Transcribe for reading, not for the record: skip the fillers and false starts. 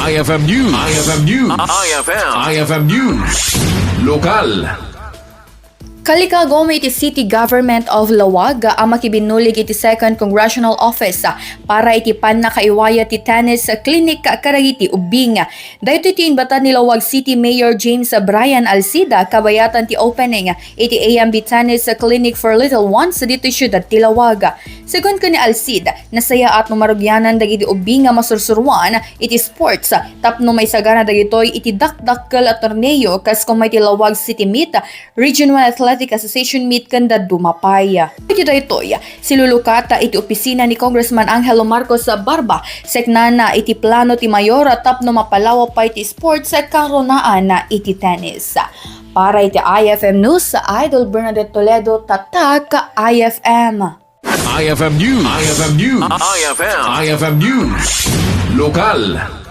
IFM News. IFM News. IFM News. Lokal. Kalikagom iti City Government of Laoag ang Makibinnulig iti 2nd Congressional Office para iti pan na kaiwaya ti tennis clinic karagiti ubing. Dahito iti inbatan ni Laoag City Mayor James Brian Alcida kabayatan ti opening iti AMB Tennis Clinic for Little Ones dito syudad ti Laoag. Segun ko ni Alcida, nasaya at numarugyanan dagiti ubing nga masursuruan iti sports tapno may sagana dagitoy iti dakdakkel at torneo kas kung may ti Laoag City Meet, Regional Athletic Association Meet kanda dumapay. Iti daytoy, silulukata iti opisina ni Congressman Angelo Marcos Barba, seknana iti plano ti mayor tapno mapalawa pa iti sports karonaan na iti tennis. Para iti IFM News, Idol Bernadette Toledo, Tatak IFM. IFM News. IFM News. IFM News. Lokal.